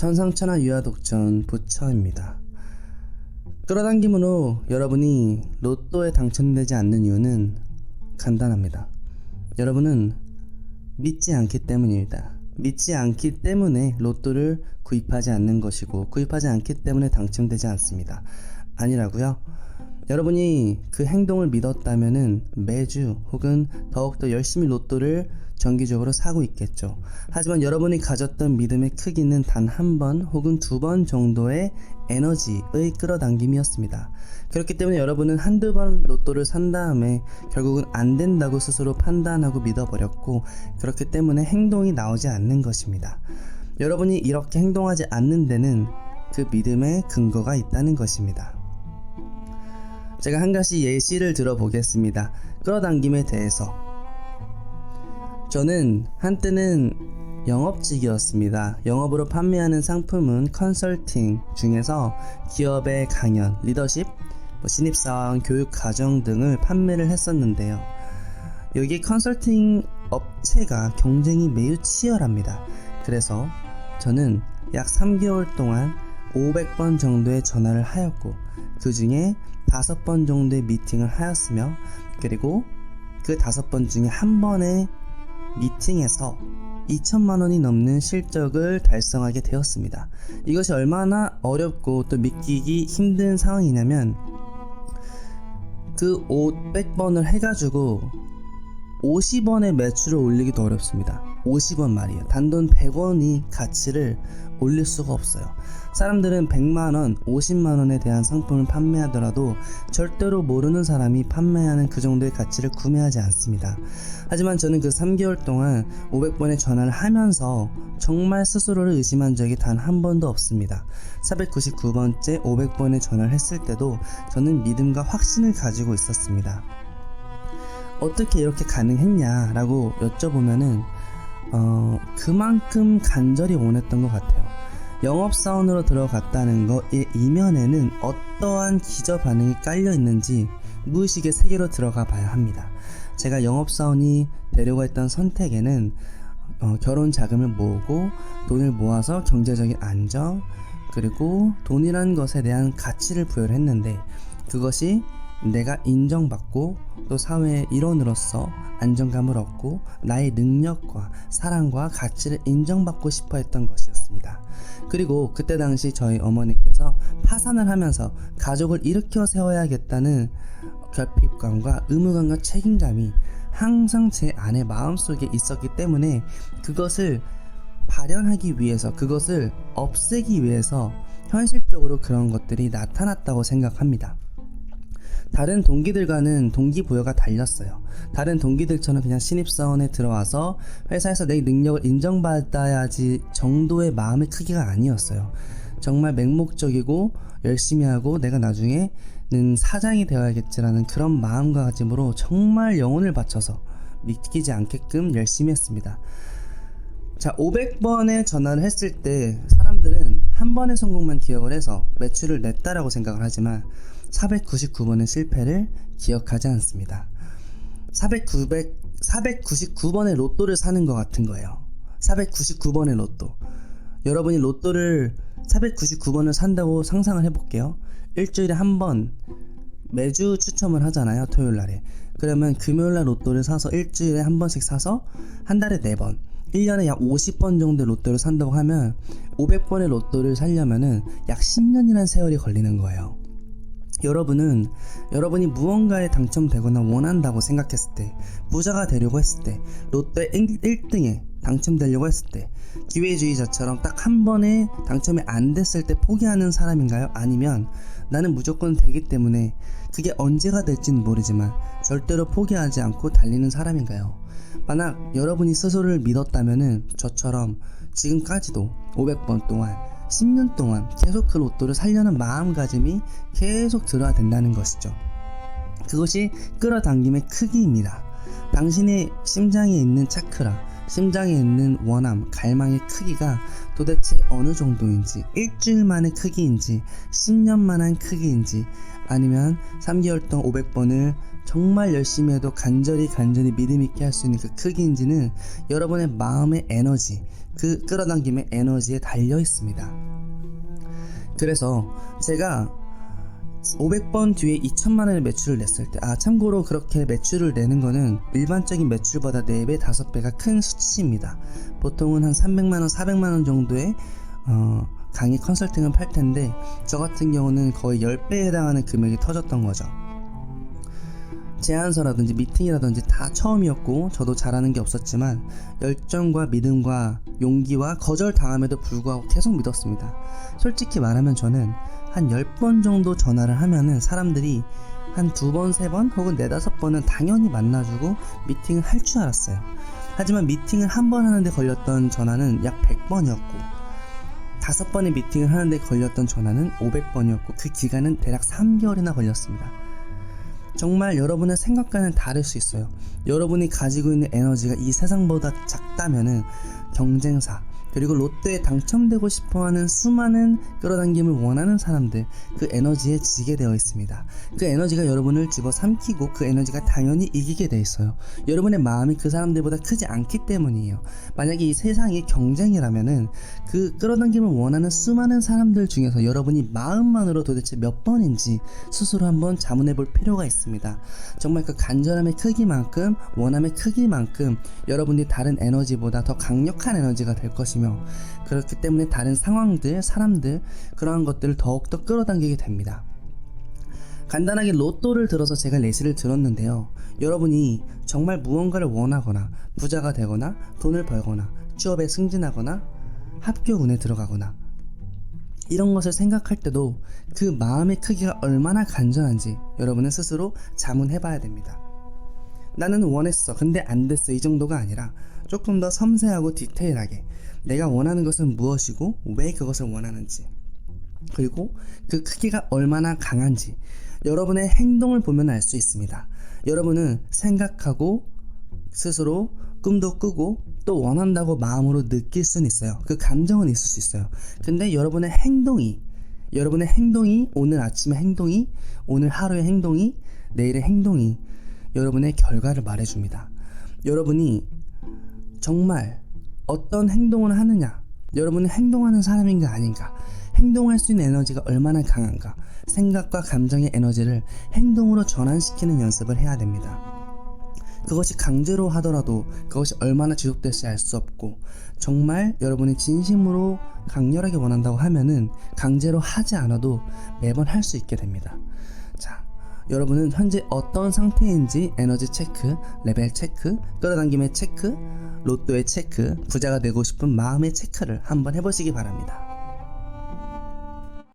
천상천하 유아독전 부처입니다. 끌어당김으로 여러분이 로또에 당첨되지 않는 이유는 간단합니다. 여러분은 믿지 않기 때문입니다. 믿지 않기 때문에 로또를 구입하지 않는 것이고, 구입하지 않기 때문에 당첨되지 않습니다. 아니라고요? 여러분이 그 행동을 믿었다면은 매주 혹은 더욱더 열심히 로또를 정기적으로 사고 있겠죠. 하지만 여러분이 가졌던 믿음의 크기는 단 한 번 혹은 두 번 정도의 에너지의 끌어당김이었습니다. 그렇기 때문에 여러분은 한두 번 로또를 산 다음에 결국은 안 된다고 스스로 판단하고 믿어버렸고, 그렇기 때문에 행동이 나오지 않는 것입니다. 여러분이 이렇게 행동하지 않는 데는 그 믿음의 근거가 있다는 것입니다. 제가 한 가지 예시를 들어보겠습니다. 끌어당김에 대해서. 저는 한때는 영업직이었습니다. 영업으로 판매하는 상품은 컨설팅 중에서 기업의 강연, 리더십, 신입사원, 교육 과정 등을 판매를 했었는데요. 여기 컨설팅 업체가 경쟁이 매우 치열합니다. 그래서 저는 약 3개월 동안 500번 정도의 전화를 하였고, 그 중에 5번 정도의 미팅을 하였으며, 그리고 그 5번 중에 한 번의 미팅에서 2천만원이 넘는 실적을 달성하게 되었습니다. 이것이 얼마나 어렵고 또 믿기기 힘든 상황이냐면, 그 500번을 해가지고 50원의 매출을 올리기도 어렵습니다. 50원 말이에요. 단돈 100원이 가치를 올릴 수가 없어요. 사람들은 100만원, 50만원에 대한 상품을 판매하더라도 절대로 모르는 사람이 판매하는 그 정도의 가치를 구매하지 않습니다. 하지만 저는 그 3개월 동안 500번의 전화를 하면서 정말 스스로를 의심한 적이 단 한 번도 없습니다. 499번째 500번의 전화를 했을 때도 저는 믿음과 확신을 가지고 있었습니다. 어떻게 이렇게 가능했냐 라고 여쭤보면은 그만큼 간절히 원했던 것 같아요. 영업사원으로 들어갔다는 것의 이면에는 어떠한 기저 반응이 깔려 있는지 무의식의 세계로 들어가 봐야 합니다. 제가 영업사원이 되려고 했던 선택에는 결혼 자금을 모으고 돈을 모아서 경제적인 안정, 그리고 돈이라는 것에 대한 가치를 부여를 했는데, 그것이 내가 인정받고 또 사회의 일원으로서 안정감을 얻고 나의 능력과 사랑과 가치를 인정받고 싶어 했던 것이었습니다. 그리고 그때 당시 저희 어머니께서 파산을 하면서 가족을 일으켜 세워야겠다는 결핍감과 의무감과 책임감이 항상 제 안의 마음속에 있었기 때문에, 그것을 발현하기 위해서, 그것을 없애기 위해서 현실적으로 그런 것들이 나타났다고 생각합니다. 다른 동기들과는 동기부여가 달렸어요. 다른 동기들처럼 그냥 신입사원에 들어와서 회사에서 내 능력을 인정받아야지 정도의 마음의 크기가 아니었어요. 정말 맹목적이고 열심히 하고 내가 나중에는 사장이 되어야겠지라는 그런 마음가짐으로 정말 영혼을 바쳐서 믿기지 않게끔 열심히 했습니다. 자, 500번의 전화를 했을 때 사람들은 한 번의 성공만 기억을 해서 매출을 냈다라고 생각을 하지만 499번의 실패를 기억하지 않습니다. 499번의 로또를 사는 것 같은 거예요. 499번의 로또. 여러분이 로또를 499번을 산다고 상상을 해볼게요. 일주일에 한 번 매주 추첨을 하잖아요. 토요일날에. 그러면 금요일날 로또를 사서 일주일에 한 번씩 사서 한 달에 4번, 1년에 약 50번 정도의 로또를 산다고 하면 500번의 로또를 사려면은 약 10년이라는 세월이 걸리는 거예요. 여러분이 무언가에 당첨되거나 원한다고 생각했을 때, 부자가 되려고 했을 때, 로또의 1등에 당첨되려고 했을 때, 기회주의자처럼 딱 한 번에 당첨이 안 됐을 때 포기하는 사람인가요? 아니면 나는 무조건 되기 때문에 그게 언제가 될지는 모르지만 절대로 포기하지 않고 달리는 사람인가요? 만약 여러분이 스스로를 믿었다면은 저처럼 지금까지도 500번 동안 10년 동안 계속 그 로또를 살려는 마음가짐이 계속 들어야 된다는 것이죠. 그것이 끌어당김의 크기입니다. 당신의 심장에 있는 차크라, 심장에 있는 원함, 갈망의 크기가 도대체 어느 정도인지, 일주일만의 크기인지, 10년만한 크기인지, 아니면 3개월 동안 500번을 정말 열심히 해도 간절히 믿음 있게 할 수 있는 그 크기인지는 여러분의 마음의 에너지, 그 끌어당김의 에너지에 달려 있습니다. 그래서 제가 500번 뒤에 2천만 원의 매출을 냈을 때, 참고로 그렇게 매출을 내는 거는 일반적인 매출보다 4배, 5배가 큰 수치입니다. 보통은 한 300만 원, 400만 원 정도의 강의 컨설팅을 팔 텐데, 저 같은 경우는 거의 10배에 해당하는 금액이 터졌던 거죠. 제안서라든지 미팅이라든지 다 처음이었고 저도 잘하는 게 없었지만 열정과 믿음과 용기와 거절당함에도 불구하고 계속 믿었습니다. 솔직히 말하면 저는 한 10번 정도 전화를 하면은 사람들이 한 2번, 3번 혹은 4, 5번은 당연히 만나주고 미팅을 할 줄 알았어요. 하지만 미팅을 한 번 하는데 걸렸던 전화는 약 100번이었고 5번의 미팅을 하는데 걸렸던 전화는 500번이었고 그 기간은 대략 3개월이나 걸렸습니다. 정말 여러분의 생각과는 다를 수 있어요. 여러분이 가지고 있는 에너지가 이 세상보다 작다면은 경쟁사, 그리고 로또에 당첨되고 싶어하는 수많은 끌어당김을 원하는 사람들, 그 에너지에 지게 되어 있습니다. 그 에너지가 여러분을 집어삼키고 그 에너지가 당연히 이기게 되어 있어요. 여러분의 마음이 그 사람들보다 크지 않기 때문이에요. 만약에 이 세상이 경쟁이라면은 그 끌어당김을 원하는 수많은 사람들 중에서 여러분이 마음만으로 도대체 몇 번인지 스스로 한번 자문해 볼 필요가 있습니다. 정말 그 간절함의 크기만큼, 원함의 크기만큼 여러분이 다른 에너지보다 더 강력한 에너지가 될 것입니다. 그렇기 때문에 다른 상황들, 사람들, 그러한 것들을 더욱더 끌어당기게 됩니다. 간단하게 로또를 들어서 제가 예시를 들었는데요. 여러분이 정말 무언가를 원하거나 부자가 되거나 돈을 벌거나 취업에 승진하거나 합격운에 들어가거나 이런 것을 생각할 때도 그 마음의 크기가 얼마나 간절한지 여러분은 스스로 자문해 봐야 됩니다. 나는 원했어, 근데 안 됐어, 이 정도가 아니라 조금 더 섬세하고 디테일하게 내가 원하는 것은 무엇이고 왜 그것을 원하는지, 그리고 그 크기가 얼마나 강한지 여러분의 행동을 보면 알 수 있습니다. 여러분은 생각하고 스스로 꿈도 꾸고 또 원한다고 마음으로 느낄 수는 있어요. 그 감정은 있을 수 있어요. 근데 여러분의 행동이, 오늘 아침의 행동이, 오늘 하루의 행동이, 내일의 행동이 여러분의 결과를 말해줍니다. 여러분이 정말 어떤 행동을 하느냐, 여러분은 행동하는 사람인가 아닌가, 행동할 수 있는 에너지가 얼마나 강한가, 생각과 감정의 에너지를 행동으로 전환시키는 연습을 해야 됩니다. 그것이 강제로 하더라도 그것이 얼마나 지속될지 알 수 없고, 정말 여러분이 진심으로 강렬하게 원한다고 하면은 강제로 하지 않아도 매번 할 수 있게 됩니다. 자, 여러분은 현재 어떤 상태인지 에너지 체크, 레벨 체크, 끌어당김의 체크, 로또의 체크, 부자가 되고 싶은 마음의 체크를 한번 해보시기 바랍니다.